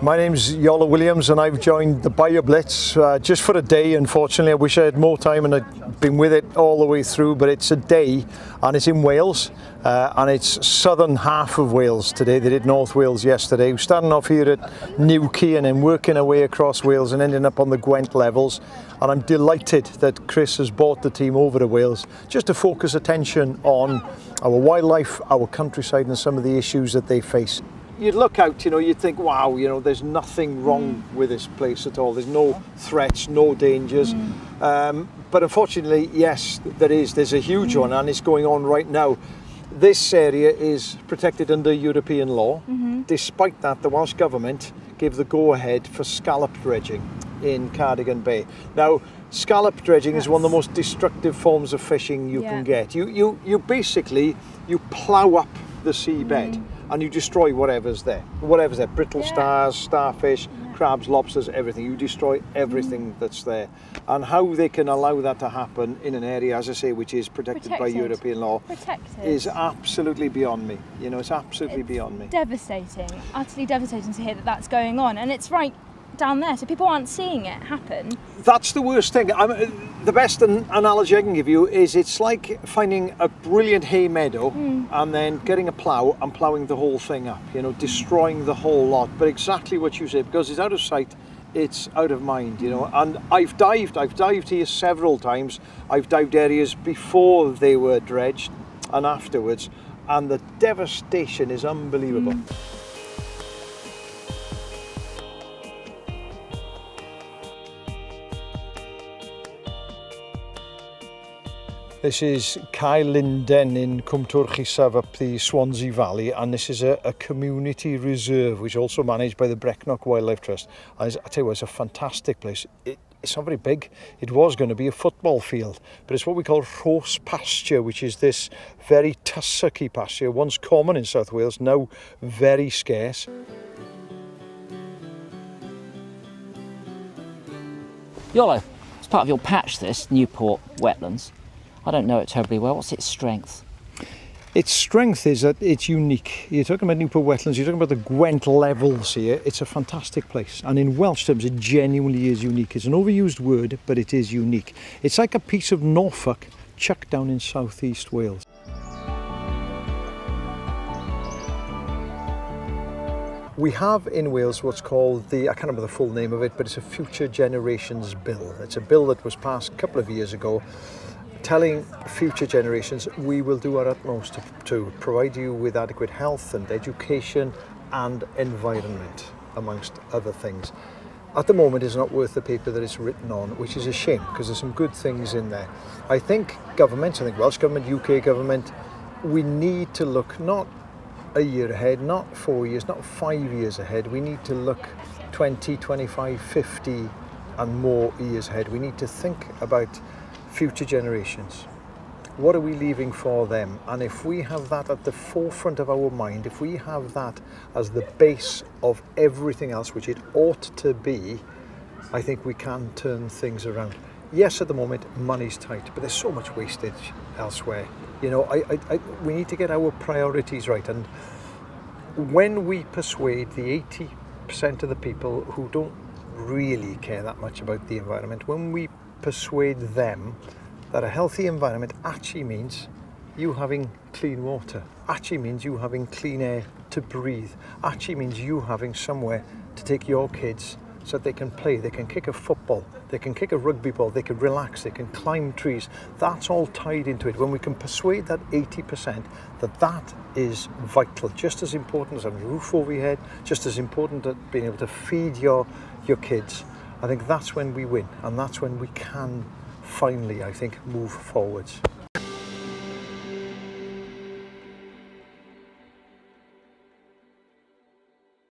My name's Yola Williams and I've joined the Bioblitz just for a day. Unfortunately, I wish I had more time and I'd been with it all the way through, but it's a day and it's in Wales and it's southern half of Wales today. They did North Wales yesterday. We're starting off here at Newquay and then working our way across Wales and ending up on the Gwent levels. And I'm delighted that Chris has brought the team over to Wales just to focus attention on our wildlife, our countryside and some of the issues that they face. You'd look out, you'd think, wow, there's nothing wrong with this place at all. There's no threats, no dangers. But unfortunately, yes, there's a huge one and it's going on right now. This area is protected under European law. Despite that, the Welsh Government gave the go-ahead for scallop dredging in Cardigan Bay. Now, scallop dredging is one of the most destructive forms of fishing you can get. You basically, you plough up the seabed and you destroy whatever's there. Whatever's there, brittle stars, starfish, crabs, lobsters, everything. You destroy everything that's there. And how they can allow that to happen in an area, as I say, which is protected by European law, is absolutely beyond me. It's absolutely beyond me. Devastating, utterly devastating to hear that that's going on. And it's right down there, so people aren't seeing it happen. That's the worst thing. The best analogy I can give you is it's like finding a brilliant hay meadow and then getting a plough and ploughing the whole thing up, destroying the whole lot. But exactly what you said, because it's out of sight, it's out of mind, and I've dived here several times. I've dived areas before they were dredged and afterwards, and the devastation is unbelievable. This is Cae Linden in Cwmtwrch Isaf up the Swansea Valley, and this is a community reserve which is also managed by the Brecknock Wildlife Trust. And I tell you what, it's a fantastic place. It's not very big. It was going to be a football field, but it's what we call rhos pasture, which is this very tussocky pasture, once common in South Wales, now very scarce. Yola, it's part of your patch, this Newport wetlands. I don't know it terribly well. What's its strength? Its strength is that it's unique. You're talking about Newport wetlands, you're talking about the Gwent levels here. It's a fantastic place. And in Welsh terms, it genuinely is unique. It's an overused word, but it is unique. It's like a piece of Norfolk chucked down in southeast Wales. We have in Wales what's called I can't remember the full name of it, but it's a Future Generations Bill. It's a bill that was passed a couple of years ago, telling future generations we will do our utmost to provide you with adequate health and education and environment, amongst other things. At the moment, it's not worth the paper that it's written on, which is a shame because there's some good things in there. I think governments, Welsh Government, UK Government, we need to look not a year ahead, not 4 years, not 5 years ahead. We need to look 20, 25, 50 and more years ahead. We need to think about future generations. What are we leaving for them? And if we have that at the forefront of our mind, if we have that as the base of everything else, which it ought to be, I think we can turn things around. Yes, at the moment, money's tight, but there's so much wastage elsewhere. We need to get our priorities right. And when we persuade the 80% of the people who don't really care that much about the environment, when we persuade them that a healthy environment actually means you having clean water, actually means you having clean air to breathe, actually means you having somewhere to take your kids so that they can play, they can kick a football, they can kick a rugby ball, they can relax, they can climb trees. That's all tied into it. When we can persuade that 80% that is vital, just as important as having a roof over your head, just as important as being able to feed your kids, I think that's when we win, and that's when we can finally, I think, move forwards.